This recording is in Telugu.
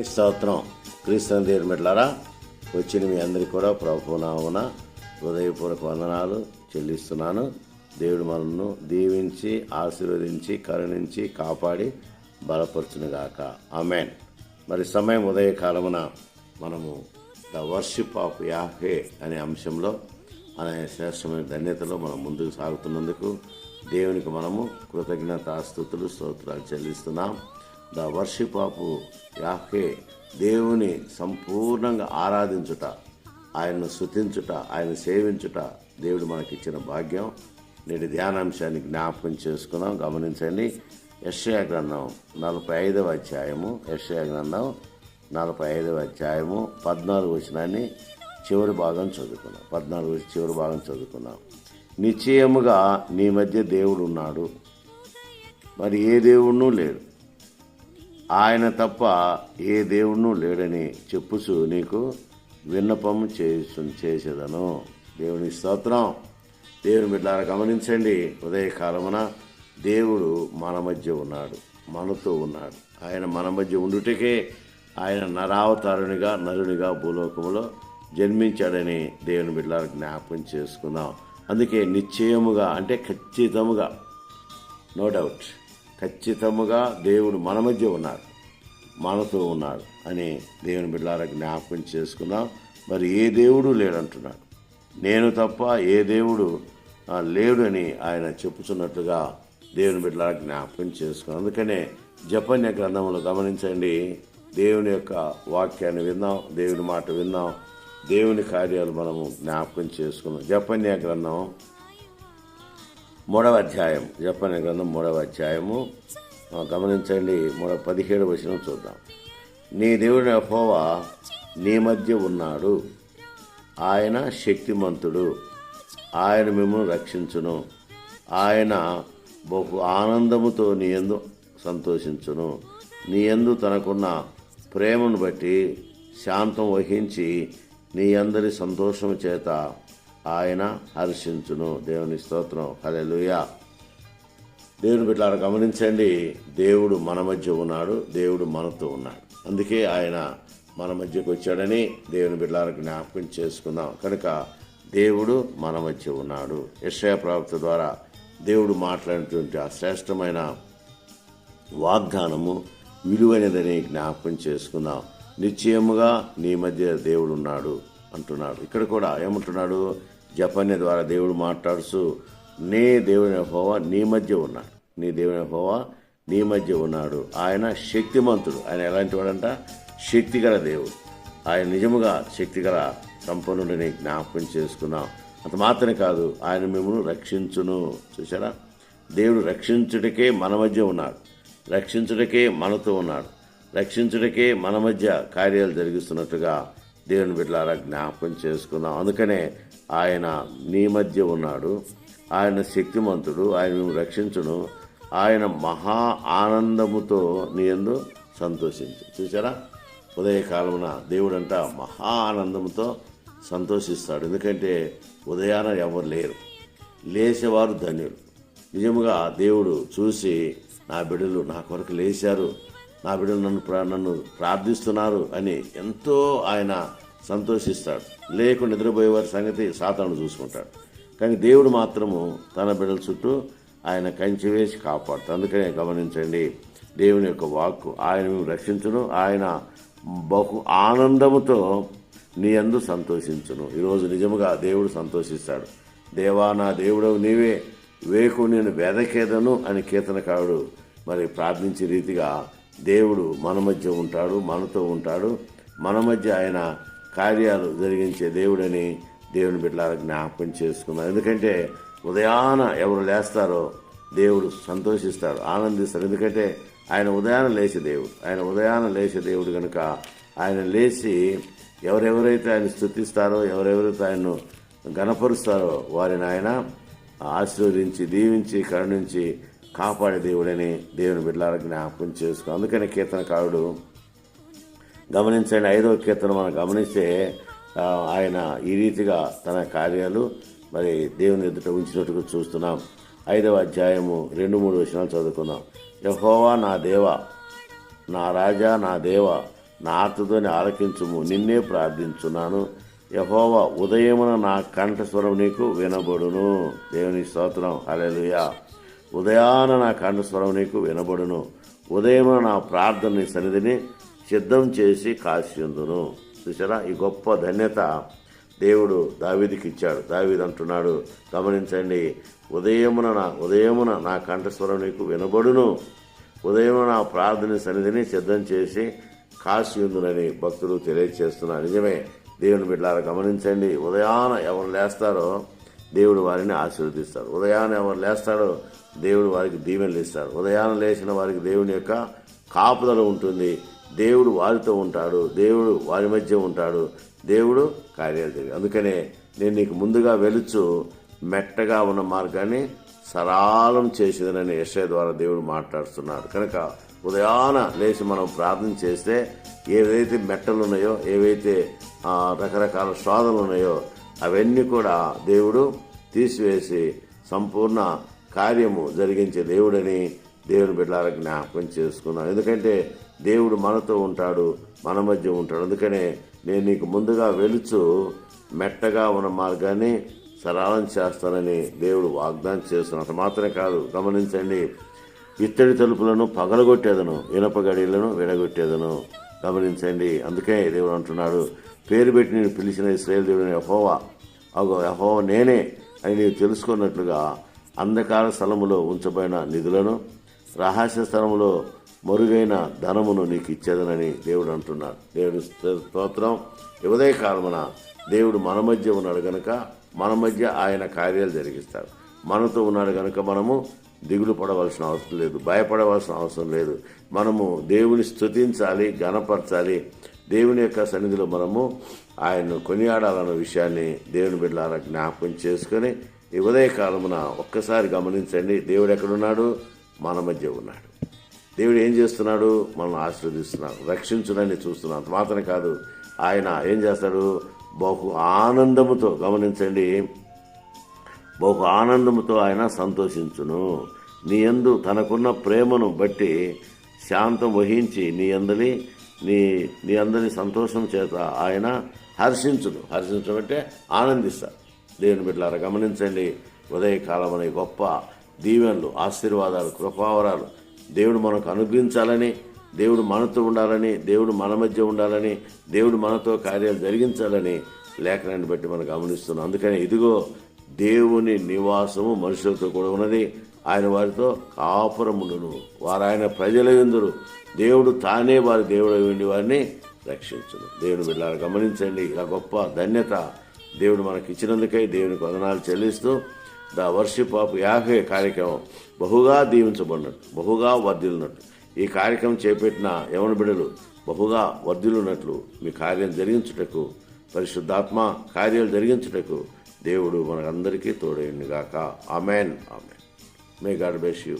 స్తోత్రం. క్రీస్తు దేవుని బిడ్డలారా, వచ్చిన మీ అందరికీ కూడా ప్రభు నామమున హృదయపూర్వక వందనాలు చెల్లిస్తున్నాను. దేవుడు మనల్ని దీవించి ఆశీర్వదించి కరుణించి కాపాడి బలపరచునుగాక. ఆమేన్. మరి సమయం ఉదయకాలమున మనము ద వర్షిప్ ఆఫ్ యాహ్వే అనే అంశంలో అనే శ్రేష్టమైన ధన్యతలో మనం ముందుకు సాగుతున్నందుకు దేవునికి మనము కృతజ్ఞతాస్తుతులు స్తోత్రాలు చెల్లిస్తున్నాం. ద వర్షిప్ ఆఫ్ యాహ్వే, దేవుని సంపూర్ణంగా ఆరాధించుట, ఆయనను స్తుతించుట, ఆయన సేవించుట దేవుడు మనకిచ్చిన భాగ్యం. నేటి ధ్యానాంశాన్ని జ్ఞాపకం చేసుకున్నాం. గమనించండి. యెషయా గ్రంథం 45వ అధ్యాయము, యెషయా గ్రంథం 45వ అధ్యాయము 14 వచనాన్ని చివరి భాగం చదువుకున్నాం. 14 చివరి భాగం చదువుకున్నాం. నిశ్చయముగా నీ మధ్య దేవుడు ఉన్నాడు, మరి ఏ దేవుడునూ లేడు, ఆయన తప్ప ఏ దేవుడునూ లేడని చెప్పుచు నీకు విన్నపం చేసేదను. దేవుని స్తోత్రం. దేవుని బిడ్డలారా, గమనించండి. ఉదయకాలమున దేవుడు మన మధ్య ఉన్నాడు, మనతో ఉన్నాడు. ఆయన మన మధ్య ఉండుటకే ఆయన నరావతారునిగా నరునిగా భూలోకములో జన్మించాడని దేవుని బిడ్డలారా జ్ఞాపకం చేసుకుందాం. అందుకే నిశ్చయముగా అంటే ఖచ్చితముగా, నో డౌట్, ఖచ్చితముగా దేవుడు మన మధ్య ఉన్నాడు, మనతో ఉన్నాడు అని దేవుని బిడ్డలారా జ్ఞాపకం చేసుకుందాం. మరి ఏ దేవుడు లేడంటున్నాడు. నేను తప్ప ఏ దేవుడు లేడు అని ఆయన చెప్పుతున్నట్లుగా దేవుని బిడ్డలారా జ్ఞాపకం చేసుకున్నాం. అందుకనే జపన్య గ్రంథంలో గమనించండి. దేవుని యొక్క వాక్యాన్ని విందాం, దేవుని మాట విందాం, దేవుని కార్యాలు మనము జ్ఞాపకం చేసుకున్నాం. జపన్య గ్రంథం 3వ అధ్యాయం, జపన్య గ్రంథం 3వ అధ్యాయము గమనించండి. 17వ వచనం చూద్దాం. నీ దేవుని యెహోవా నీ మధ్య ఉన్నాడు, ఆయన శక్తిమంతుడు, ఆయన మిమ్మల్ని రక్షించును, ఆయన బహు ఆనందముతో నీ యందు సంతోషించును, నీ యందు తనకున్న ప్రేమను బట్టి శాంతం వహించి నీ అందరి సంతోషము చేత ఆయన హర్షించును. దేవుని స్తోత్రం. హల్లెలూయా. దేవుని బిడ్డలారా, గమనించండి. దేవుడు మన మధ్య ఉన్నాడు, దేవుడు మనతో ఉన్నాడు. అందుకే ఆయన మన మధ్యకు వచ్చాడని దేవుని బిడ్డలారా జ్ఞాపకం చేసుకుందాం. కనుక దేవుడు మన మధ్య ఉన్నాడు. యెషయా ప్రవక్త ద్వారా దేవుడు మాట్లాడినటువంటి ఆ శ్రేష్టమైన వాగ్దానము విలువైనదని జ్ఞాపకం చేసుకుందాం. నిశ్చయముగా నీ మధ్య దేవుడు ఉన్నాడు అంటున్నాడు. ఇక్కడ కూడా ఏమంటున్నాడు? జపన్య ద్వారా దేవుడు మాట్లాడుతూ నీ దేవుని యెహోవా నీ మధ్య ఉన్నాడు, నీ దేవుని యెహోవా నీ మధ్య ఉన్నాడు, ఆయన శక్తిమంతుడు. ఆయన ఎలాంటి వాడంట? శక్తిగల దేవుడు. ఆయన నిజముగా శక్తిగల సంపన్నుడిని జ్ఞాపకం చేసుకున్నాం. అంత మాత్రమే కాదు, ఆయన మిమ్మల్ని రక్షించును. చూసారా? దేవుడు రక్షించుటకే మన మధ్య ఉన్నాడు, రక్షించుటకే మనతో ఉన్నాడు, రక్షించుటకే మన మధ్య కార్యాలు జరిగిస్తున్నట్టుగా దేవుని బిడ్డలారా జ్ఞాపకం చేసుకుందాం. అందుకనే ఆయన నీ మధ్య ఉన్నాడు, ఆయన శక్తిమంతుడు, ఆయన మేము రక్షించును, ఆయన మహా ఆనందముతో నీ యందు సంతోషించు. చూసారా? ఉదయకాలమున దేవుడంట మహా ఆనందంతో సంతోషిస్తాడు. ఎందుకంటే ఉదయాన ఎవరు లేరు, లేచేవారు ధన్యులు. నిజముగా దేవుడు చూసి నా బిడ్డలు నా కొరకు లేచారు, నా బిడ్డలు నన్ను ప్రార్థిస్తున్నారు అని ఎంతో ఆయన సంతోషిస్తాడు. లేకుండా నిద్రపోయేవారి సంగతి సాతాను చూసుకుంటాడు. కానీ దేవుడు మాత్రము తన బిడ్డల చుట్టూ ఆయన కంచె వేసి కాపాడుతాడు. అందుకనే గమనించండి, దేవుని యొక్క వాక్కు ఆయన మేము రక్షించును, ఆయన బహు ఆనందముతో నీ యందు సంతోషించును. ఈరోజు నిజముగా దేవుడు సంతోషిస్తాడు. దేవా నా దేవుడవు నీవే, వేకు నేను వెదకేదను అని కీర్తనకారుడు మరి ప్రార్థించే రీతిగా దేవుడు మన మధ్య ఉంటాడు, మనతో ఉంటాడు, మన మధ్య ఆయన కార్యాలు జరిగించే దేవుడని దేవుని బిడ్డలారా జ్ఞాపకం చేసుకున్నాడు. ఎందుకంటే ఉదయాన ఎవరు లేస్తారో దేవుడు సంతోషిస్తాడు, ఆనందిస్తాడు. ఎందుకంటే ఆయన ఉదయాన లేచే దేవుడు, ఆయన ఉదయాన లేచే దేవుడు కనుక ఆయన లేచి ఎవరెవరైతే ఆయన స్తుతిస్తారో, ఎవరెవరైతే ఆయన్ను గణపరుస్తారో వారిని ఆయన ఆశీర్వదించి దీవించి కరుణించి కాపాడే దేవుడని దేవుని బిడ్డలారా జ్ఞాపకం చేసుకో. అందుకని కీర్తనకారుడు గమనించండి. 5వ కీర్తన మనం గమనిస్తే ఆయన ఈ రీతిగా తన కార్యాలు మరి దేవుని ఎదుట ఉంచినట్టుగా చూస్తున్నాం. 5వ అధ్యాయము 2-3 వచనాలు చదువుకుందాం. యెహోవా నా దేవా, నా రాజా, నా దేవ, నా ఆర్తధ్వని ఆలకించుము, నిన్నే ప్రార్థించున్నాను. యెహోవా ఉదయమున నా కంఠస్వరం నీకు వినబడును. దేవుని స్తోత్రం, హల్లెలూయా. ఉదయాన నా కంఠస్వరం నీకు వినబడును. ఉదయమున నా ప్రార్థన నీ సన్నిధిని సిద్ధం చేసి కాసియుందును. చూసారా, ఈ గొప్ప ధన్యత దేవుడు దావీదుకి ఇచ్చాడు. దావీదు అంటున్నాడు, గమనించండి, ఉదయమున నా కంఠస్వరం నీకు వినబడును. ఉదయమున నా ప్రార్థన సన్నిధిని సిద్ధం చేసి కాసియుందునని భక్తులు తెలియజేస్తున్నారు. నిజమే దేవుని బిడ్డలారా, గమనించండి, ఉదయాన ఎవరు లేస్తారో దేవుడు వారిని ఆశీర్వదిస్తాడు. ఉదయాన ఎవరు లేస్తాడో దేవుడు వారికి దీవెనలు ఇస్తాడు. ఉదయాన లేచిన వారికి దేవుని యొక్క కాపుదల ఉంటుంది. దేవుడు వారితో ఉంటాడు. దేవుడు వారి మధ్య ఉంటాడు. దేవుడు కార్యాలు జరిగాయి. అందుకనే నేను నీకు ముందుగా వెలుచు మెట్టగా ఉన్న మార్గాన్ని సరళం చేసేదనని యెషయా ద్వారా దేవుడు మాట్లాడుతున్నాడు. కనుక ఉదయాన లేచి మనం ప్రార్థన చేస్తే ఏవైతే మెట్టలు ఉన్నాయో, ఏవైతే రకరకాల శోధనలు ఉన్నాయో అవన్నీ కూడా దేవుడు తీసివేసి సంపూర్ణ కార్యము జరిగించే దేవుడని దేవుని బిడ్డలారా జ్ఞాపకం చేసుకున్నాను. ఎందుకంటే దేవుడు మనతో ఉంటాడు, మన మధ్య ఉంటాడు. అందుకనే నేను నీకు ముందుగా వెలుచు మెట్టగా ఉన్న మార్గాన్ని సరళం చేస్తానని దేవుడు వాగ్దానం చేస్తున్నాడు. అంత మాత్రమే కాదు, గమనించండి, ఇత్తడి తలుపులను పగలగొట్టేదను, ఇనప గడియలను విడగొట్టేదను. గమనించండి, అందుకే దేవుడు అంటున్నాడు, పేరు పెట్టి నేను పిలిచిన ఇశ్రాయేలు దేవుడు యెహోవా, అగో యెహోవా నేనే అని నీవు తెలుసుకున్నట్లుగా అంధకార స్థలములో ఉంచబడిన నిధులను, రహస్య స్థలములో మరుగైన ధనమును నీకు ఇచ్చేదనని దేవుడు అంటున్నాడు. దేవుడు స్తోత్రం. ఉదయ కాలమున దేవుడు మన మధ్య ఉన్నాడు గనుక మన మధ్య ఆయన కార్యాలు జరిగిస్తాడు. మనతో ఉన్నాడు గనుక మనము దిగులు పడవలసిన అవసరం లేదు, భయపడవలసిన అవసరం లేదు. మనము దేవుని స్తుతించాలి, ఘనపరచాలి. దేవుని యొక్క సన్నిధిలో మనము ఆయన్ను కొనియాడాలన్న విషయాన్ని దేవుని బిడ్డలారా జ్ఞాపకం చేసుకొని ఈ ఉదయ కాలమున ఒక్కసారి గమనించండి, దేవుడు ఎక్కడున్నాడు? మన మధ్య ఉన్నాడు. దేవుడు ఏం చేస్తున్నాడు? మనల్ని ఆశీర్వదిస్తున్నాడు, రక్షించునని చూస్తున్నాడు. అంత మాత్రమే కాదు, ఆయన ఏం చేస్తాడు? బహు ఆనందముతో, గమనించండి, బహు ఆనందముతో ఆయన సంతోషించును. నీ యందు తనకున్న ప్రేమను బట్టి శాంతం వహించి నీ అందరి సంతోషం చేత ఆయన హర్షించును. హర్షించడం అంటే ఆనందిస్తాడు. దేవుని బిడ్డలారా గమనించండి, ఉదయకాలం అనే గొప్ప దీవెనలు, ఆశీర్వాదాలు, కృపావరాలు దేవుడు మనకు అనుగ్రహించాలని, దేవుడు మనతో ఉండాలని, దేవుడు మన మధ్య ఉండాలని, దేవుడు మనతో కార్యాలు జరిగించాలని లేఖనాన్ని బట్టి మనం గమనిస్తున్నాం. అందుకని ఇదిగో దేవుని నివాసము మనుషులతో కూడా ఉన్నది, ఆయన వారితో కాపురముండును, వారు ఆయన ప్రజల యందురు, దేవుడు తానే వారి దేవుడు ఉండి వారిని రక్షించును. దేవుని బిడ్డలారా గమనించండి, ఇలా గొప్ప ధన్యత దేవుడు మనకి ఇచ్చినందుకై దేవునికి వందనాలు చెల్లిస్తూ ద వర్షిప్ ఆఫ్ యాహే కార్యక్రమం బహుగా దీవించబడినట్టు, బహుగా వర్ధిల్లినట్టు, ఈ కార్యక్రమం చేపట్టిన యవన బిడ్డలు బహుగా వర్ధిల్లున్నట్లు మీ కార్యం జరిగించుటకు, పరిశుద్ధాత్మ కార్యాలు జరిగించుటకు దేవుడు మనందరికీ తోడైండుగాక. Amen. Amen. May God bless you.